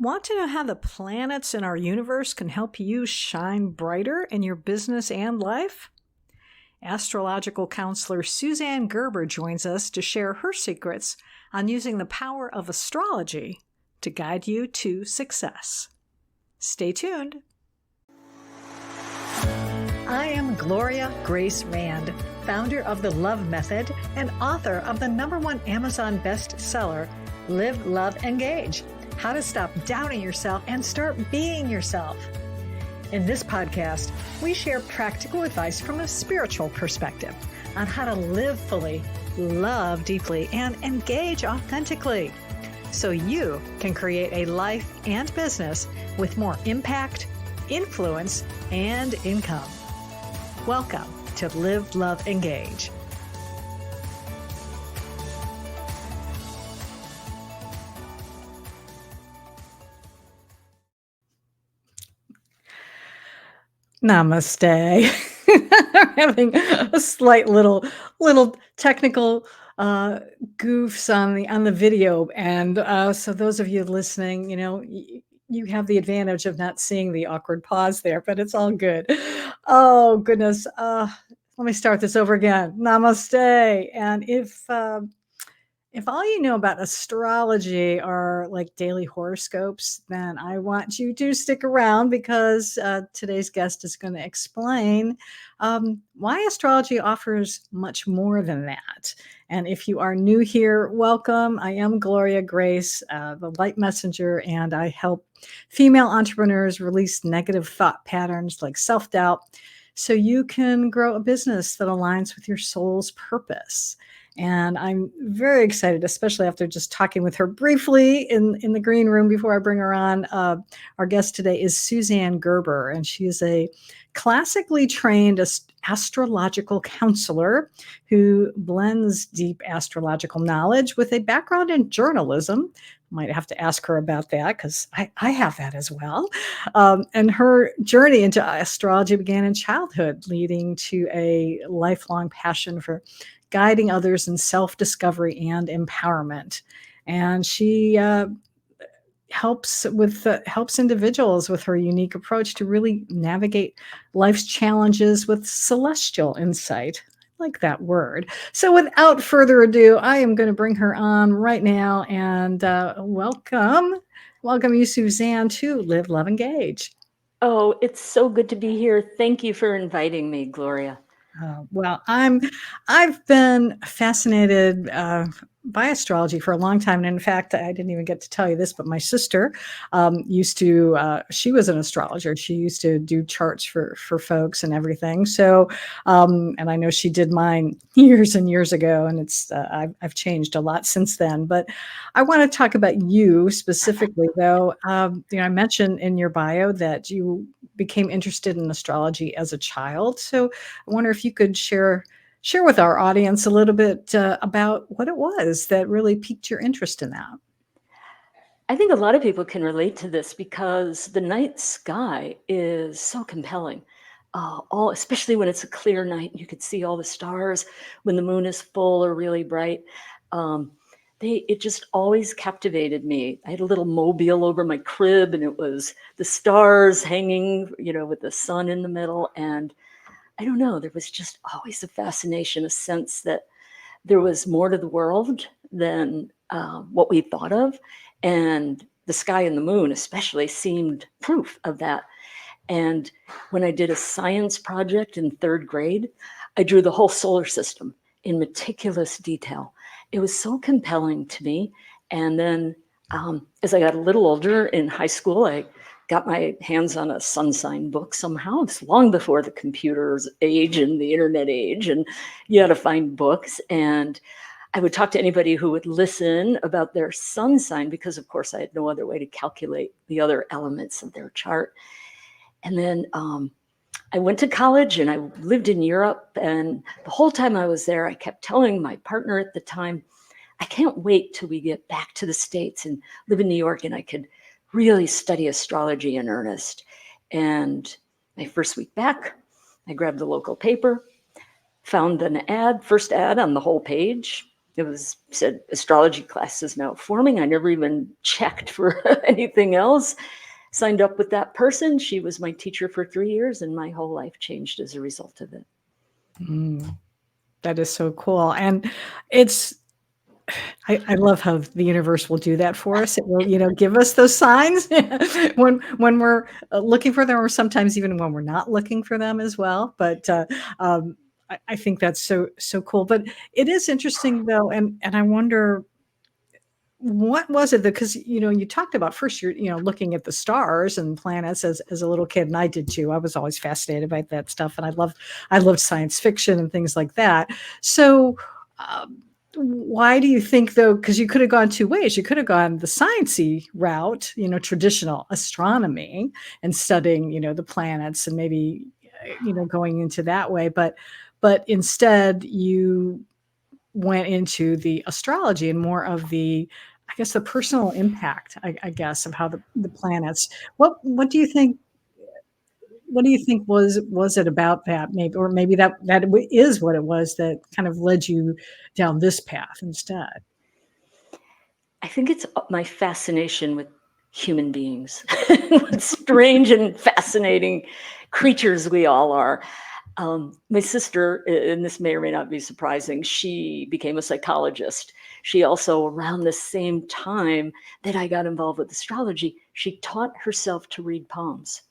Want to know how the planets in our universe can help you shine brighter in your business and life? Astrological counselor Suzanne Gerber joins us to share her secrets on using the power of astrology to guide you to success. Stay tuned. I am Gloria Grace Rand, founder of The Love Method and author of the #1 Amazon bestseller, Live, Love, Engage: How to Stop Doubting Yourself and Start Being Yourself. In this podcast, we share practical advice from a spiritual perspective on how to live fully, love deeply, and engage authentically, so you can create a life and business with more impact, influence, and income. Welcome to Live, Love, Engage. Namaste. I'm having a slight little technical goofs on the video, and so those of you listening, you have the advantage of not seeing the awkward pause there, but it's all good. Oh goodness, let me start this over again. Namaste. And if all you know about astrology are like daily horoscopes, then I want you to stick around because today's guest is going to explain why astrology offers much more than that. And if you are new here, welcome. I am Gloria Grace, the light messenger, and I help female entrepreneurs release negative thought patterns like self-doubt so you can grow a business that aligns with your soul's purpose. And I'm very excited, especially after just talking with her briefly in the green room before I bring her on. Our guest today is Suzanne Gerber, and she is a classically trained astrological counselor who blends deep astrological knowledge with a background in journalism. Might have to ask her about that because I have that as well. And her journey into astrology began in childhood, leading to a lifelong passion for guiding others in self-discovery and empowerment. And she helps individuals with her unique approach to really navigate life's challenges with celestial insight. I like that word. So without further ado, I am going to bring her on right now and welcome you, Suzanne, to Live, Love, Engage. Oh, it's so good to be here. Thank you for inviting me, Gloria. Well, I've been fascinated by astrology for a long time. And in fact, I didn't even get to tell you this, but my sister she was an astrologer. She used to do charts for folks and everything. So, and I know she did mine years and years ago, and I've changed a lot since then. But I want to talk about you specifically, though. I mentioned in your bio that you became interested in astrology as a child. So I wonder if you could share with our audience a little bit about what it was that really piqued your interest in that. I think a lot of people can relate to this because the night sky is so compelling. Especially when it's a clear night, you could see all the stars when the moon is full or really bright. It just always captivated me. I had a little mobile over my crib, and it was the stars hanging, with the sun in the middle. And I don't know, there was just always a fascination, a sense that there was more to the world than what we thought of. And the sky and the moon especially seemed proof of that. And when I did a science project in 3rd grade, I drew the whole solar system in meticulous detail. It was so compelling to me. And then as I got a little older in high school, I got my hands on a sun sign book somehow. It's long before the computer's age and the internet age, and you had to find books. And I would talk to anybody who would listen about their sun sign because, of course, I had no other way to calculate the other elements of their chart. And then I went to college and I lived in Europe. And the whole time I was there, I kept telling my partner at the time, I can't wait till we get back to the States and live in New York and I could really study astrology in earnest. And my first week back, I grabbed the local paper, found an ad, first ad on the whole page, it was said astrology class is now forming. I never even checked for anything else. Signed up with that person. She was my teacher for 3 years, and my whole life changed as a result of it. That is so cool. And it's, I love how the universe will do that for us. It will, give us those signs when we're looking for them, or sometimes even when we're not looking for them as well. But I think that's so cool. But it is interesting though, and I wonder, what was it? Because you talked about first you're looking at the stars and planets as a little kid, and I did too. I was always fascinated by that stuff, and I loved science fiction and things like that. So why do you think though? Because you could have gone two ways. You could have gone the sciencey route, traditional astronomy and studying the planets, and maybe going into that way. But instead you went into the astrology and more of the, I guess, the personal impact, I guess, of how the planets. What do you think? What do you think was it about that, maybe, or maybe that is what it was that kind of led you down this path instead? I think it's my fascination with human beings, what strange and fascinating creatures we all are. My sister, and this may or may not be surprising, she became a psychologist. She also, around the same time that I got involved with astrology, she taught herself to read palms.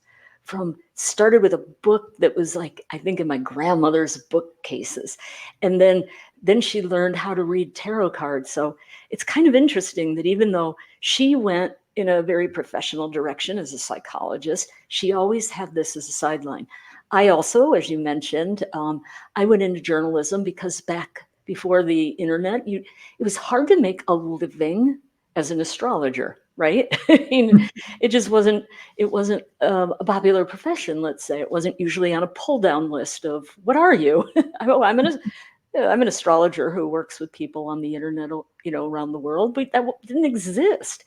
Started with a book that was like, I think, in my grandmother's bookcases, and then she learned how to read tarot cards. So it's kind of interesting that even though she went in a very professional direction as a psychologist, she always had this as a sideline. I also, as you mentioned, I went into journalism because back before the internet, it was hard to make a living as an astrologer, right? I mean, it wasn't a popular profession, let's say. It wasn't usually on a pull down list of, what are you? Oh, I'm an astrologer who works with people on the internet, around the world, but that didn't exist.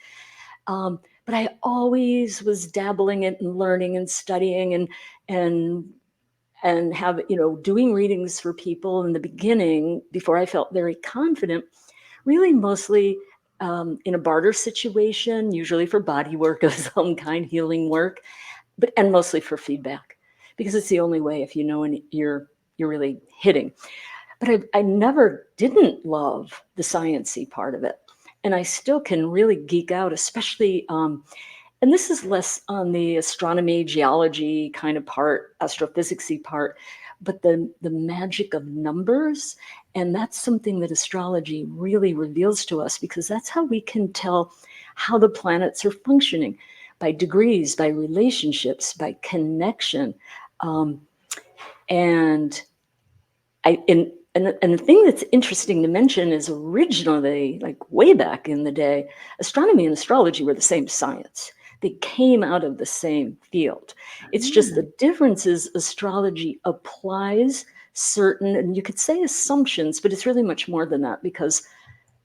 But I always was dabbling in and learning and studying and have, doing readings for people in the beginning before I felt very confident, really mostly in a barter situation, usually for body work of some kind, healing work, and mostly for feedback, because it's the only way, if when you're really hitting. But I never didn't love the sciencey part of it. And I still can really geek out, especially, and this is less on the astronomy, geology kind of part, astrophysicsy part, but the magic of numbers. And that's something that astrology really reveals to us, because that's how we can tell how the planets are functioning, by degrees, by relationships, by connection. And the thing that's interesting to mention is, originally, like way back in the day, astronomy and astrology were the same science. They came out of the same field. It's just the difference is astrology applies certain, and you could say assumptions, but it's really much more than that, because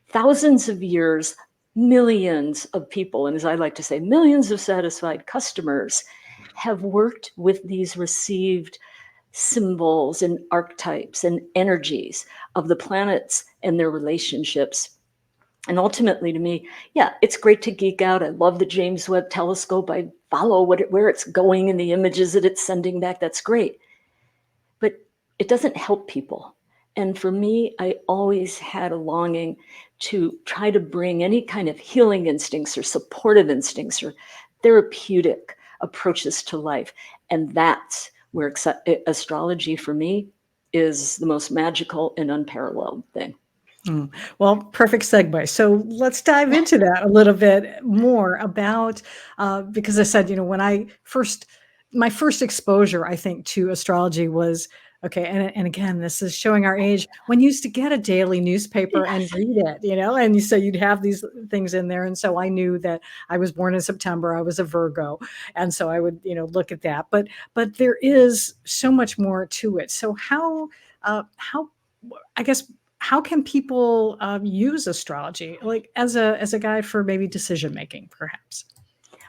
thousands of years, millions of people, and as I like to say, millions of satisfied customers have worked with these received symbols and archetypes and energies of the planets and their relationships. And ultimately, to me, yeah, it's great to geek out. I love the James Webb Telescope. I follow where it's going and the images that it's sending back. That's great. But it doesn't help people. And for me, I always had a longing to try to bring any kind of healing instincts or supportive instincts or therapeutic approaches to life. And that's where astrology, for me, is the most magical and unparalleled thing. Well, perfect segue. So let's dive into that a little bit more about, because I said, when my first exposure, I think, to astrology was, okay. And again, this is showing our age, when you used to get a daily newspaper and read it, and so you'd have these things in there. And so I knew that I was born in September, I was a Virgo. And so I would, look at that, but there is so much more to it. So I guess, how can people use astrology, like as a guide for maybe decision making, perhaps?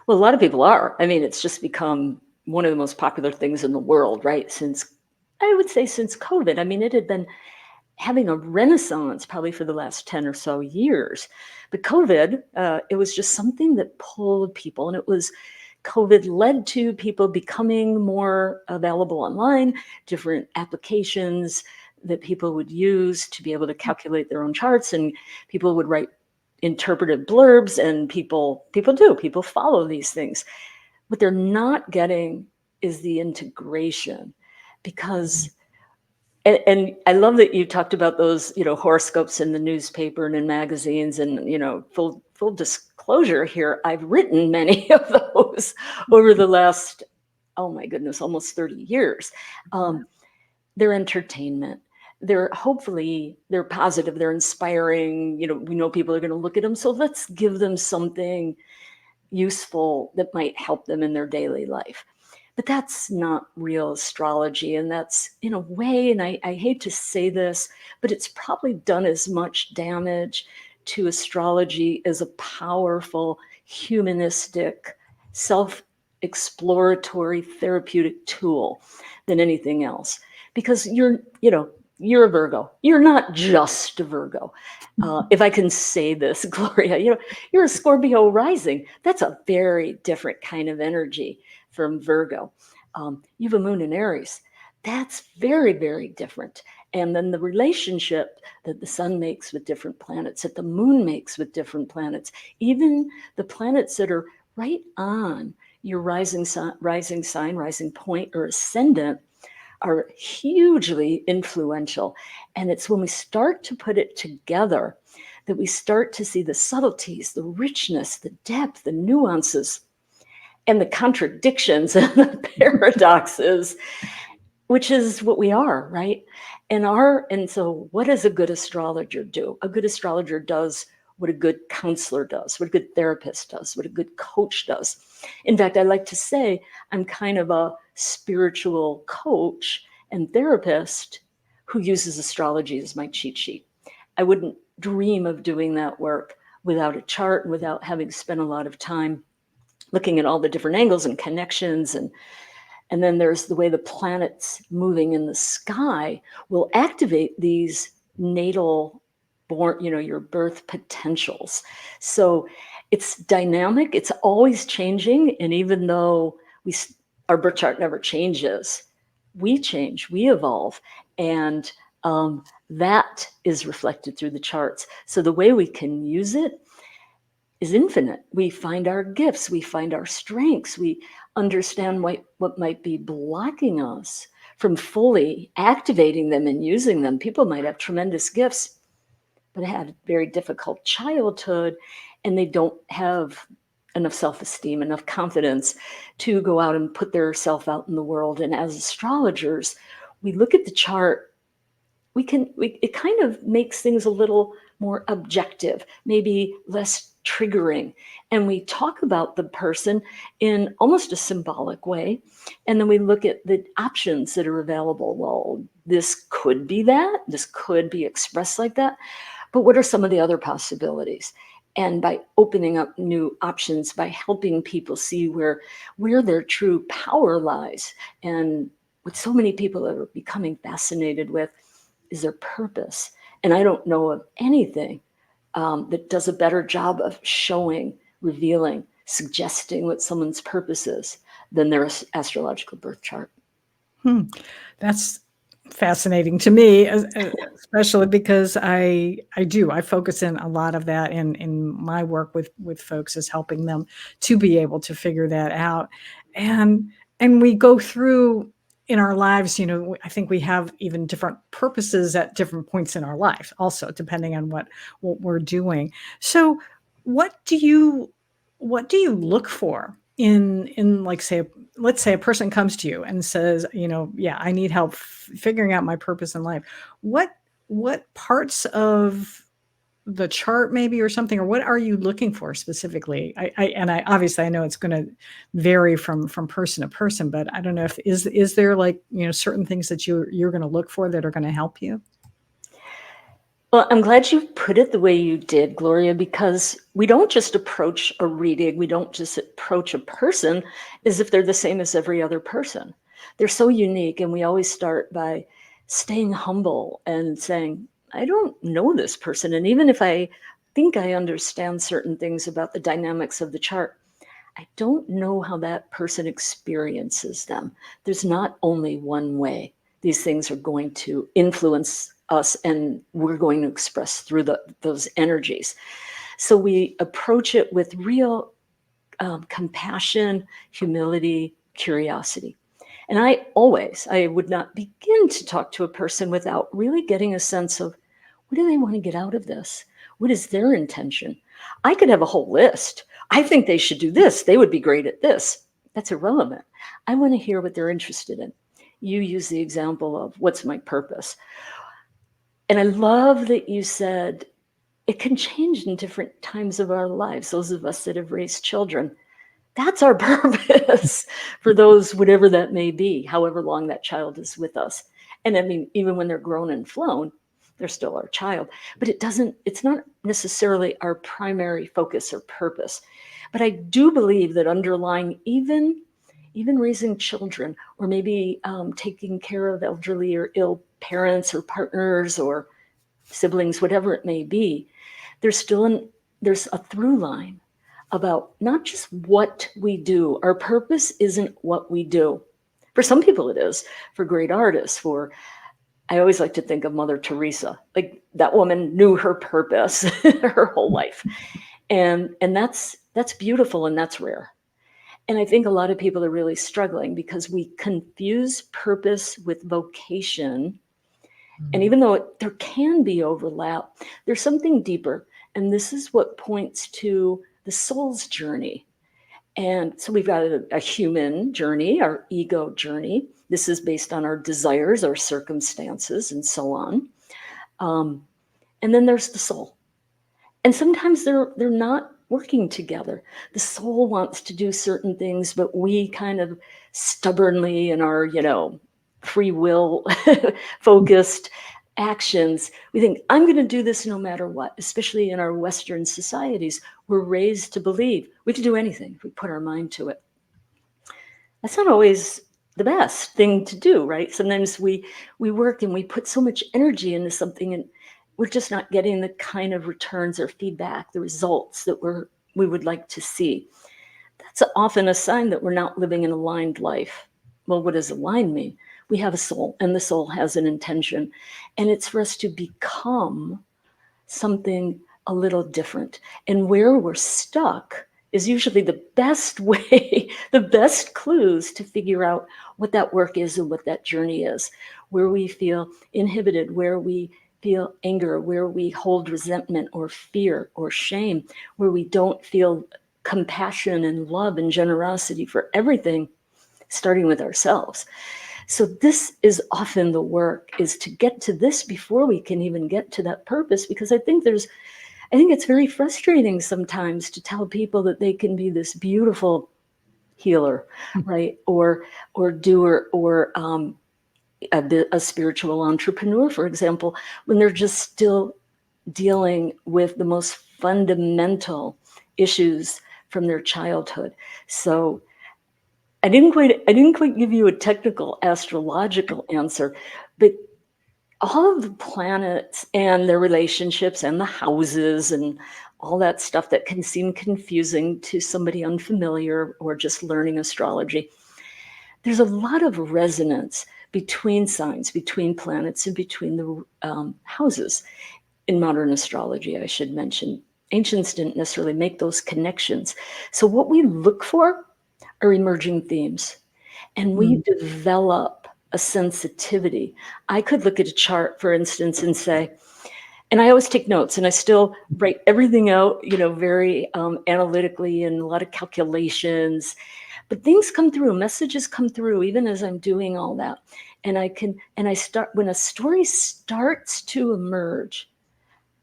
Well, a lot of people are. I mean, it's just become one of the most popular things in the world, right? I would say since COVID. I mean, it had been having a renaissance probably for the last 10 or so years. But COVID, it was just something that pulled people, and COVID led to people becoming more available online, different applications that people would use to be able to calculate their own charts, and people would write interpretive blurbs, and people follow these things. What they're not getting is the integration, because and I love that you talked about those, horoscopes in the newspaper and in magazines, and full disclosure here, I've written many of those over the last, oh my goodness, almost 30 years. They're entertainment. They're positive, they're inspiring. We know people are going to look at them, so let's give them something useful that might help them in their daily life. But that's not real astrology. And that's, in a way, and I hate to say this, but it's probably done as much damage to astrology as a powerful, humanistic, self-exploratory therapeutic tool than anything else. Because you're a Virgo. You're not just a Virgo. If I can say this, Gloria, you're a Scorpio rising. That's a very different kind of energy from Virgo. You have a moon in Aries. That's very, very different. And then the relationship that the sun makes with different planets, that the moon makes with different planets, even the planets that are right on your rising sign, rising point, or ascendant, are hugely influential. And it's when we start to put it together that we start to see the subtleties, the richness, the depth, the nuances, and the contradictions and the paradoxes, which is what we are, right? And so what does a good astrologer do? A good astrologer does what a good counselor does, what a good therapist does, what a good coach does. In fact, I like to say I'm kind of a spiritual coach and therapist who uses astrology as my cheat sheet. I wouldn't dream of doing that work without a chart and without having spent a lot of time looking at all the different angles and connections. And then there's the way the planets moving in the sky will activate these natal your birth potentials. So it's dynamic, it's always changing. And even though our birth chart never changes, we change, we evolve. And that is reflected through the charts. So the way we can use it is infinite. We find our gifts, we find our strengths, we understand what might be blocking us from fully activating them and using them. People might have tremendous gifts, but had a very difficult childhood, and they don't have enough self-esteem, enough confidence to go out and put their self out in the world. And as astrologers, we look at the chart, it kind of makes things a little more objective, maybe less triggering. And we talk about the person in almost a symbolic way. And then we look at the options that are available. Well, this could be that, this could be expressed like that. But what are some of the other possibilities? And by opening up new options, by helping people see where their true power lies, and what so many people are becoming fascinated with is their purpose. And I don't know of anything that does a better job of showing, revealing, suggesting what someone's purpose is than their astrological birth chart. That's fascinating to me, especially because I focus in a lot of that in my work with folks, is helping them to be able to figure that out. And we go through in our lives, I think we have even different purposes at different points in our life, also depending on what we're doing. So what do you look for in like, let's say a person comes to you and says, yeah, I need help figuring out my purpose in life. What parts of the chart maybe, or something, or what are you looking for specifically? I obviously I know it's going to vary from person to person, but I don't know if is there like, certain things that you're going to look for that are going to help you? Well, I'm glad you put it the way you did, Gloria, because we don't just approach a reading, we don't just approach a person as if they're the same as every other person. They're so unique, and we always start by staying humble and saying, I don't know this person. And even if I think I understand certain things about the dynamics of the chart, I don't know how that person experiences them. There's not only one way. These things are going to influence us, and we're going to express through those energies. So we approach it with real compassion, humility, curiosity. And I would not begin to talk to a person without really getting a sense of, what do they want to get out of this? What is their intention? I could have a whole list. I think they should do this. They would be great at this. That's irrelevant. I want to hear what they're interested in. You use the example of, what's my purpose? And I love that you said it can change in different times of our lives. Those of us that have raised children, that's our purpose for those, whatever that may be, however long that child is with us. And I mean, even when they're grown and flown, they're still our child. But it's not necessarily our primary focus or purpose. But I do believe that underlying even raising children, or maybe taking care of elderly or ill parents or partners or siblings, whatever it may be, there's a through line about not just what we do. Our purpose isn't what we do. For some people it is, for great artists, I always like to think of Mother Teresa. Like, that woman knew her purpose her whole life. And that's beautiful, and that's rare. And I think a lot of people are really struggling because we confuse purpose with vocation. And even though there can be overlap, there's something deeper. And this is what points to the soul's journey. And so we've got a human journey, our ego journey. This is based on our desires, our circumstances, and so on. And then there's the soul. And sometimes they're not working together. The soul wants to do certain things, but we kind of stubbornly, in our, free will focused actions, we think, I'm going to do this no matter what. Especially in our Western societies, we're raised to believe we can do anything if we put our mind to it. That's not always the best thing to do, right? Sometimes we work and we put so much energy into something, and we're just not getting the kind of returns or feedback, the results that we would like to see. That's often a sign that we're not living an aligned life. Well, what does aligned mean? We have a soul, and the soul has an intention, and it's for us to become something a little different. And where we're stuck is usually the best way, the best clues to figure out what that work is and what that journey is. Where we feel inhibited, where we feel anger, where we hold resentment or fear or shame, where we don't feel compassion and love and generosity for everything, starting with ourselves. So this is often the work, is to get to this before we can even get to that purpose, because I think it's very frustrating sometimes to tell people that they can be this beautiful healer, right? Or doer, or a spiritual entrepreneur, for example, when they're just still dealing with the most fundamental issues from their childhood. So I didn't quite give you a technical astrological answer, but all of the planets and their relationships and the houses and all that stuff that can seem confusing to somebody unfamiliar or just learning astrology, there's a lot of resonance between signs, between planets, and between the houses. In modern astrology, I should mention, ancients didn't necessarily make those connections. So what we look for are emerging themes, and we develop a sensitivity. I could look at a chart, for instance, and say, and I always take notes, and I still write everything out, very analytically, and a lot of calculations. But things come through, messages come through, even as I'm doing all that. And when a story starts to emerge,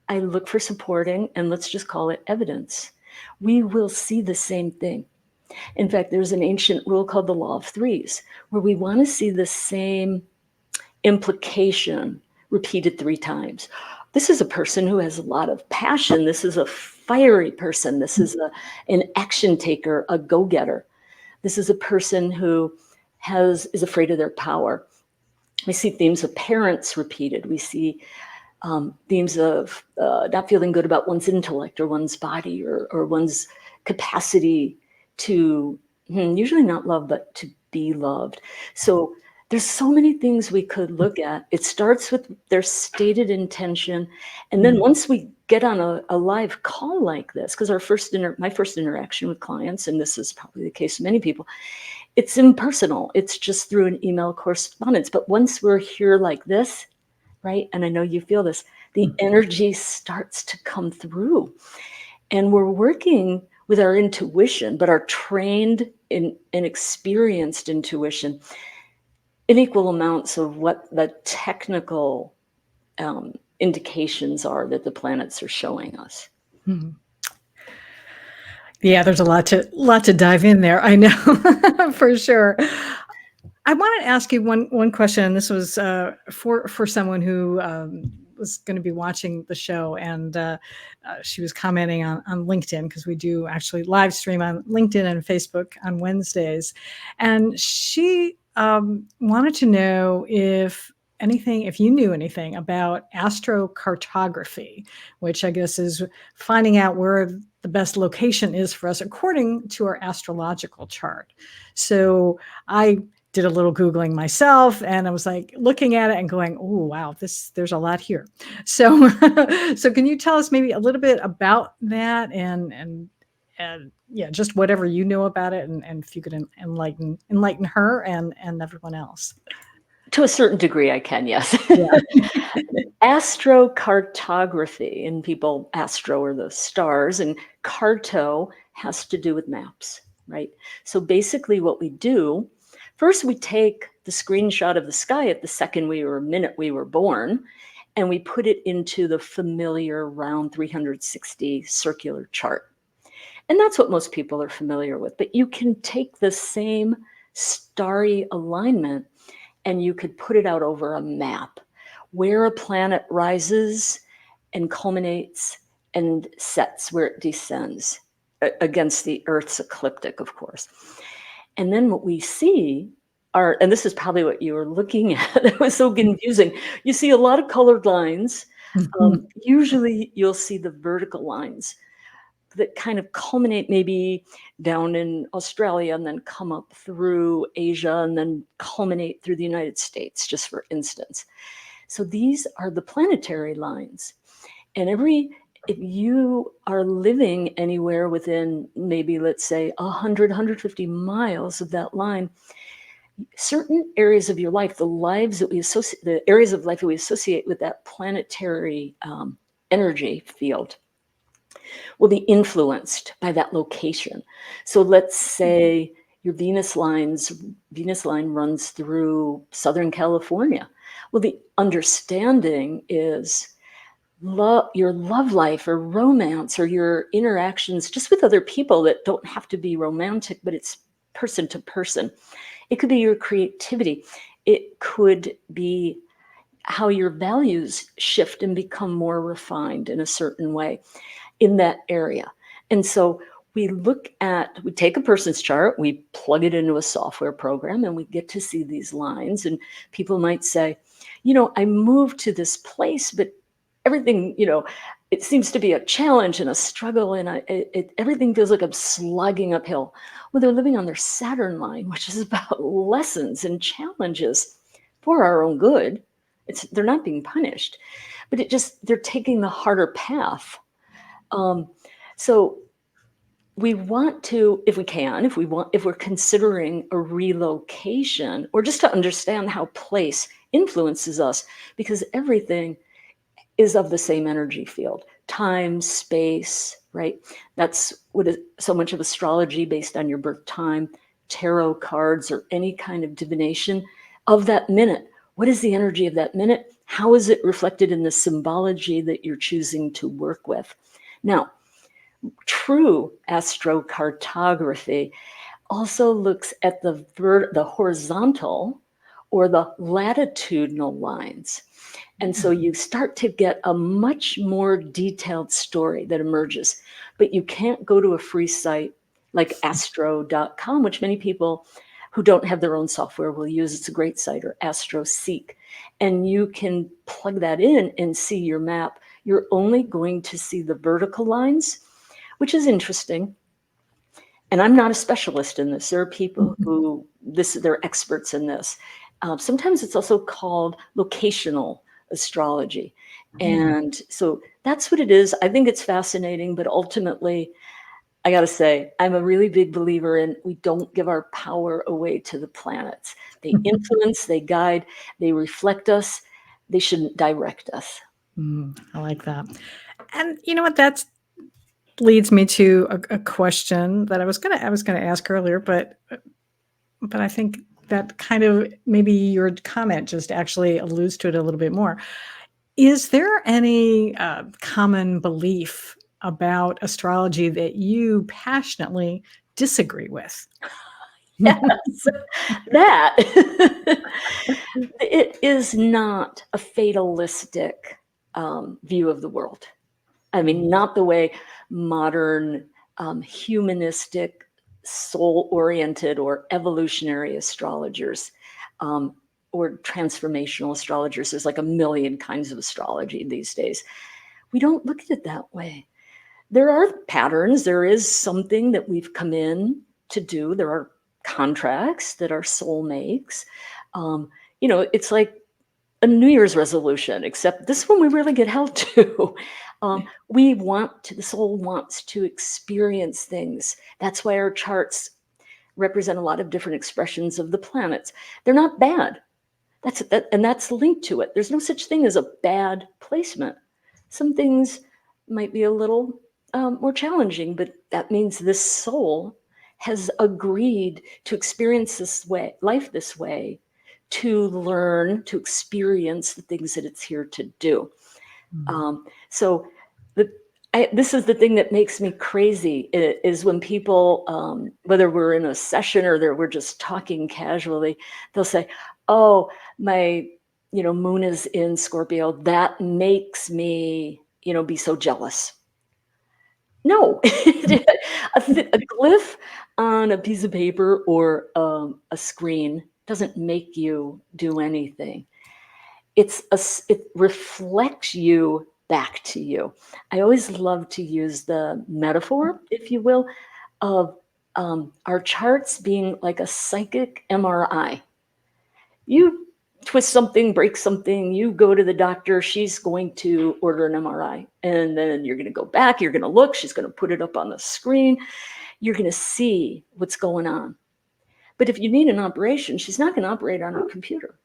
I look for supporting, and let's just call it evidence. We will see the same thing. In fact, there's an ancient rule called the law of threes, where we want to see the same implication repeated 3 times. This is a person who has a lot of passion. This is a fiery person. This is an action taker, a go-getter. This is a person who is afraid of their power. We see themes of parents repeated. We see themes of not feeling good about one's intellect or one's body or one's capacity to, usually not love, but to be loved. So there's so many things we could look at. It starts with their stated intention. And then once we get on a live call like this, because my first interaction with clients, and this is probably the case of many people, it's impersonal. It's just through an email correspondence. But once we're here like this, right? And I know you feel this, the energy starts to come through. And we're working with our intuition, but our trained and experienced intuition in equal amounts of what the technical indications are that the planets are showing us. Yeah, there's a lot to dive in there. I know for sure. I want to ask you one question, and this was for someone who was going to be watching the show, and she was commenting on LinkedIn, because we do actually live stream on LinkedIn and Facebook on Wednesdays, and she wanted to know if you knew anything about astrocartography, which I guess is finding out where the best location is for us according to our astrological chart. So I did a little Googling myself, and I was like looking at it and going, oh, wow, there's a lot here. So, so can you tell us maybe a little bit about that, and yeah, just whatever you know about it, and if you could enlighten her and everyone else. To a certain degree, I can, yes. Yeah. Astrocartography, and people, astro are the stars, and carto has to do with maps, right? So basically what we do, first we take the screenshot of the sky at the minute we were born, and we put it into the familiar round 360 circular chart. And that's what most people are familiar with. But you can take the same starry alignment and you could put it out over a map where a planet rises and culminates and sets, where it descends against the Earth's ecliptic, of course. And then what we see are, and this is probably what you were looking at, it was so confusing. You see a lot of colored lines. Usually you'll see the vertical lines that kind of culminate maybe down in Australia and then come up through Asia and then culminate through the United States, just for instance. So these are the planetary lines. And if you are living anywhere within maybe, let's say, 100, 150 miles of that line, certain areas of your life, the areas of life that we associate with that planetary energy field, will be influenced by that location. So let's say your Venus line runs through Southern California. Well, the understanding is your love life or romance or your interactions just with other people that don't have to be romantic, but it's person to person. It could be your creativity. It could be how your values shift and become more refined in a certain way in that area. And so we take a person's chart, we plug it into a software program, and we get to see these lines. And people might say, I moved to this place, but everything, it seems to be a challenge and a struggle, and everything feels like I'm slogging uphill. Well, they're living on their Saturn line, which is about lessons and challenges for our own good. They're not being punished, but they're taking the harder path. So we want to, if we're considering a relocation, or just to understand how place influences us, because everything is of the same energy field, time, space, right? That's what is so much of astrology based on your birth time, tarot cards, or any kind of divination of that minute. What is the energy of that minute? How is it reflected in the symbology that you're choosing to work with? Now, true astrocartography also looks at the horizontal or the latitudinal lines. And so you start to get a much more detailed story that emerges. But you can't go to a free site like astro.com, which many people who don't have their own software will use. It's a great site, or AstroSeek. And you can plug that in and see your map. You're only going to see the vertical lines, which is interesting. And I'm not a specialist in this. There are people who they're experts in this. Sometimes it's also called locational astrology. And so that's what it is. I think it's fascinating, but ultimately, I got to say, I'm a really big believer in we don't give our power away to the planets. They influence, they guide, they reflect us. They shouldn't direct us. I like that. And you know what? That leads me to a question that I was gonna ask earlier, but I think that kind of maybe your comment just actually alludes to it a little bit more. Is there any common belief about astrology that you passionately disagree with? Yes, that. It is not a fatalistic view of the world. I mean, not the way modern humanistic, soul-oriented, or evolutionary astrologers or transformational astrologers. There's like a million kinds of astrology these days. We don't look at it that way. There are patterns. There is something that we've come in to do. There are contracts that our soul makes. It's like a New Year's resolution, except this one we really get held to. The soul wants to experience things. That's why our charts represent a lot of different expressions of the planets. They're not bad. That's linked to it. There's no such thing as a bad placement. Some things might be a little more challenging, but that means this soul has agreed to experience life this way, to learn, to experience the things that it's here to do. So this is the thing that makes me crazy is when people, whether we're in a session or we're just talking casually, they'll say, "Oh, my, moon is in Scorpio. That makes me, be so jealous." No, a glyph on a piece of paper or a screen doesn't make you do anything. It reflects you back to you. I always love to use the metaphor, if you will, of our charts being like a psychic MRI. You twist something, break something, you go to the doctor, she's going to order an MRI. And then you're going to go back, you're going to look, she's going to put it up on the screen, you're going to see what's going on. But if you need an operation, she's not going to operate on her computer.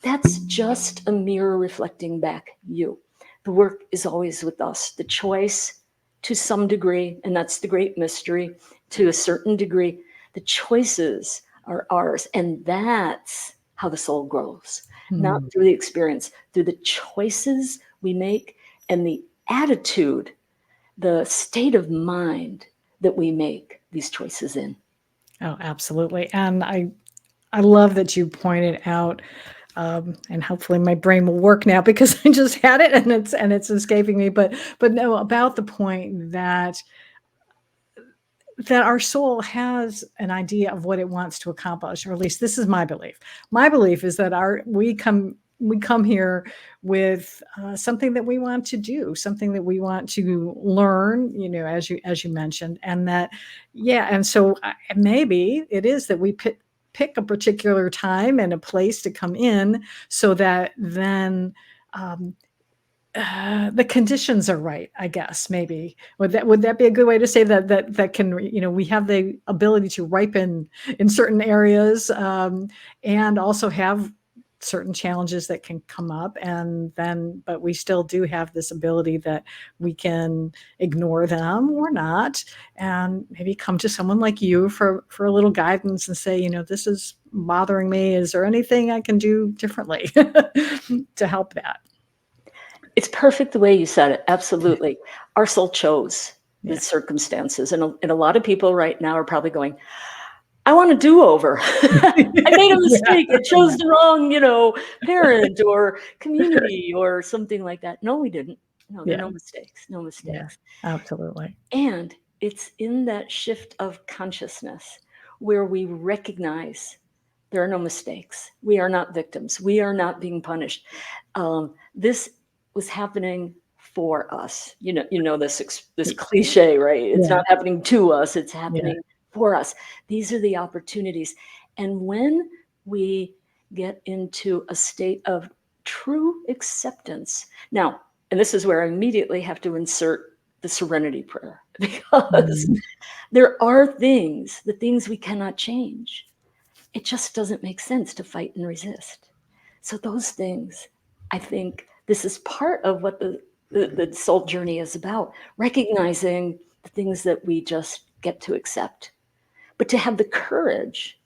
That's just a mirror reflecting back you. The work is always with us. The choice, to some degree, and that's the great mystery, to a certain degree, the choices are ours. And that's how the soul grows, not through the experience, through the choices we make and the attitude, the state of mind that we make these choices in. Oh, absolutely. And I love that you pointed out, and hopefully my brain will work now because I just had it and it's escaping me. But no, about the point that our soul has an idea of what it wants to accomplish, or at least this is my belief. My belief is that we come here with something that we want to do, something that we want to learn, as you mentioned, and that, and so maybe it is that we pick a particular time and a place to come in, so that then the conditions are right, I guess. Maybe would that be a good way to say that can, we have the ability to ripen in certain areas, and also have certain challenges that can come up, but we still do have this ability that we can ignore them or not, and maybe come to someone like you for a little guidance and say, this is bothering me. Is there anything I can do differently to help that? It's perfect the way you said it. Absolutely. Our soul chose the circumstances. And a lot of people right now are probably going, I want a do-over. I made a mistake. I chose the wrong, parent or community or something like that. No, we didn't. No, there are no mistakes. No mistakes. Yeah, absolutely. And it's in that shift of consciousness where we recognize there are no mistakes. We are not victims. We are not being punished. This was happening for us. You know this cliche, right? It's Yeah. not happening to us. It's Yeah. happening for us. These are the opportunities. And when we get into a state of true acceptance, now, and this is where I immediately have to insert the serenity prayer because Mhm. there are things, the things we cannot change. It just doesn't make sense to fight and resist. So those things, I think this is part of what the soul journey is about, recognizing the things that we just get to accept, but to have the courage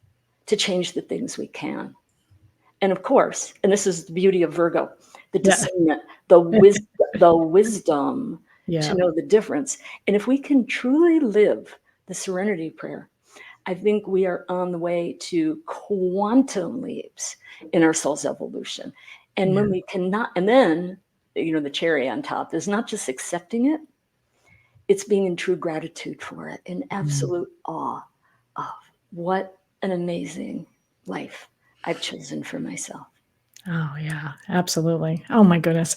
to change the things we can. And of course, and this is the beauty of Virgo, the Yeah. discernment, the wisdom to Yeah. know the difference. And if we can truly live the serenity prayer, I think we are on the way to quantum leaps in our soul's evolution. And Yeah. when we cannot, and then, the cherry on top is not just accepting it, it's being in true gratitude for it, in Mm. absolute awe of what an amazing life I've chosen for myself. Oh, yeah, absolutely. Oh my goodness.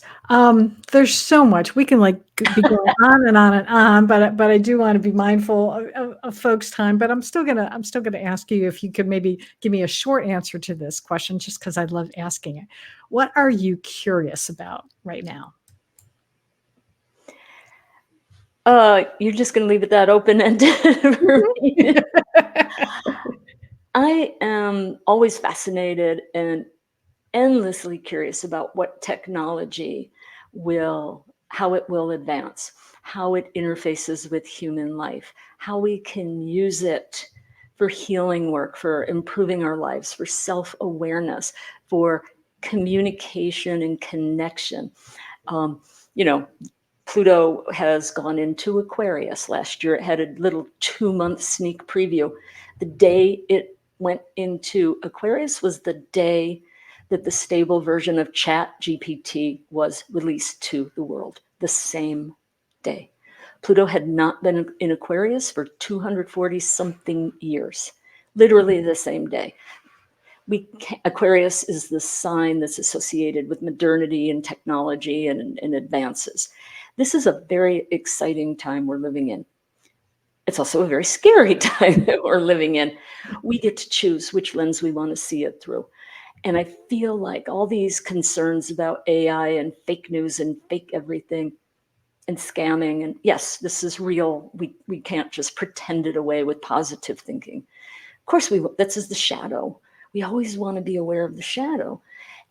There's so much. We can, like, be going on and on and on, but I do wanna be mindful of folks' time, but I'm still gonna ask you if you could maybe give me a short answer to this question just because I love asking it. What are you curious about right now? You're just going to leave it that open ended for me. I am always fascinated and endlessly curious about what technology how it will advance, how it interfaces with human life, how we can use it for healing work, for improving our lives, for self awareness, for communication and connection. Um, you know, Pluto has gone into Aquarius last year. It had a little 2 month sneak preview. The day it went into Aquarius was the day that the stable version of Chat GPT was released to the world, the same day. Pluto had not been in Aquarius for 240 something years, literally the same day. Aquarius is the sign that's associated with modernity and technology and advances. This is a very exciting time we're living in. It's also a very scary time that we're living in. We get to choose which lens we want to see it through. And I feel like all these concerns about AI and fake news and fake everything and scamming, and yes, this is real. We can't just pretend it away with positive thinking. Of course, this is the shadow. We always want to be aware of the shadow.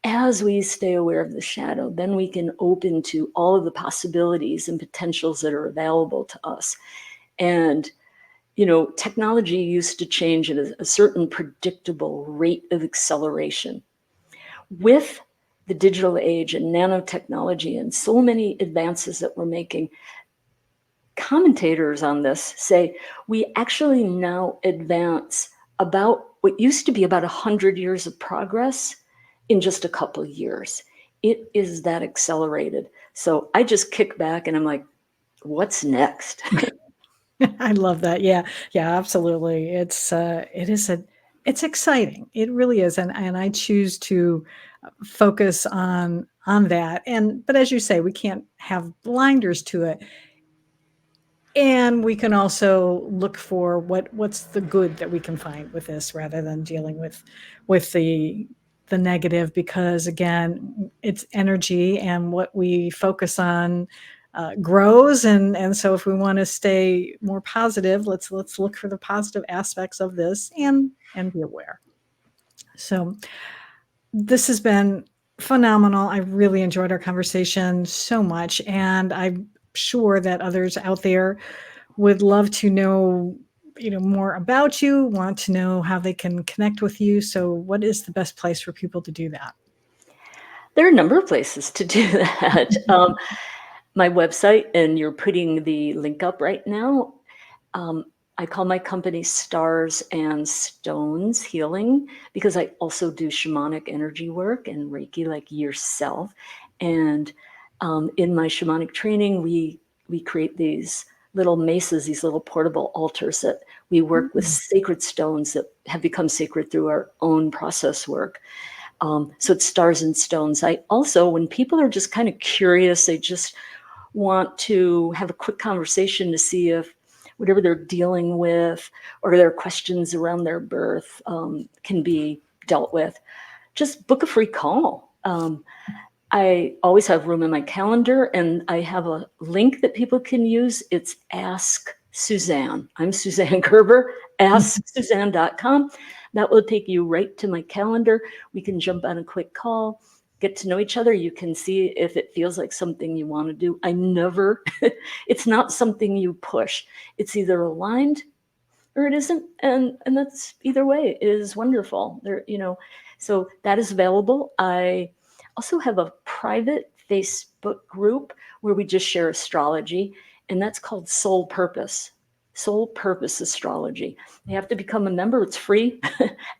As we stay aware of the shadow, then we can open to all of the possibilities and potentials that are available to us. And, technology used to change at a certain predictable rate of acceleration. With the digital age and nanotechnology and so many advances that we're making, commentators on this say we actually now advance about what used to be about 100 years of progress in just a couple of years. It is that accelerated. So I just kick back and I'm like, what's next? I love that. Yeah. Yeah, absolutely. It's exciting. It really is, and I choose to focus on that, but as you say, we can't have blinders to it, and we can also look for what's the good that we can find with this rather than dealing with the negative, because again, it's energy, and what we focus on grows, and so if we want to stay more positive, let's look for the positive aspects of this and be aware. So this has been phenomenal. I really enjoyed our conversation so much, and I'm sure that others out there would love to know, more about you, want to know how they can connect with you. So what is the best place for people to do that? There are a number of places to do that. My website, and you're putting the link up right now. Um, I call my company Stars and Stones Healing because I also do shamanic energy work and Reiki like yourself. And in my shamanic training, we create these little mesas, these little portable altars that We work with sacred stones that have become sacred through our own process work. So it's stars and stones. I also, when people are just kind of curious, they just want to have a quick conversation to see if whatever they're dealing with or their questions around their birth can be dealt with, just book a free call. I always have room in my calendar, and I have a link that people can use. It's Ask Suzanne. I'm Suzanne Gerber, AskSuzanne.com. That will take you right to my calendar. We can jump on a quick call, get to know each other. You can see if it feels like something you want to do. I never, it's not something you push. It's either aligned or it isn't, and that's either way is wonderful. There, so that is available. I also have a private Facebook group where we just share astrology, and that's called Soul Purpose Astrology. You have to become a member. It's free.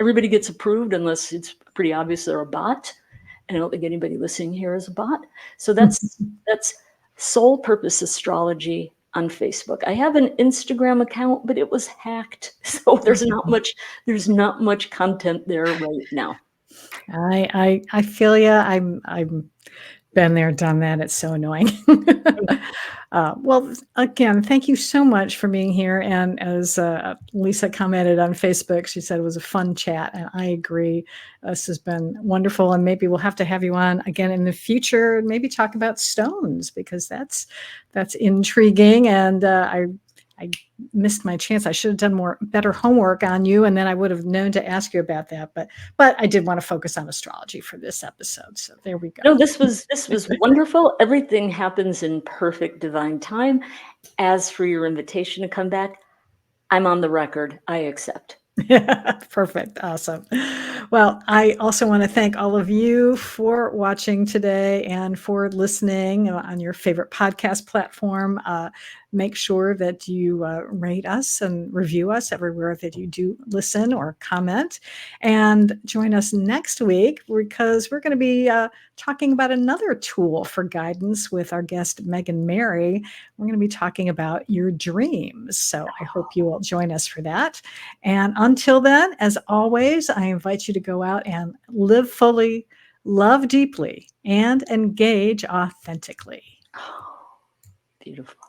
Everybody gets approved unless it's pretty obvious they're a bot. And I don't think anybody listening here is a bot. So that's Soul Purpose Astrology on Facebook. I have an Instagram account, but it was hacked. So there's not much content there right now. I feel you. I'm been there, done that. It's so annoying. Well, again, thank you so much for being here. And as Lisa commented on Facebook, she said it was a fun chat, and I agree. This has been wonderful, and maybe we'll have to have you on again in the future and maybe talk about stones, because that's intriguing. And I missed my chance. I should have done better homework on you, and then I would have known to ask you about that. But I did want to focus on astrology for this episode. So there we go. No, this was wonderful. Everything happens in perfect divine time. As for your invitation to come back, I'm on the record. I accept. Perfect. Awesome. Well, I also want to thank all of you for watching today and for listening on your favorite podcast platform. Make sure that you rate us and review us everywhere that you do listen or comment. And join us next week, because we're going to be talking about another tool for guidance with our guest, Megan Mary. We're going to be talking about your dreams. So I hope you will join us for that. And until then, as always, I invite you to go out and live fully, love deeply, and engage authentically. Oh, beautiful.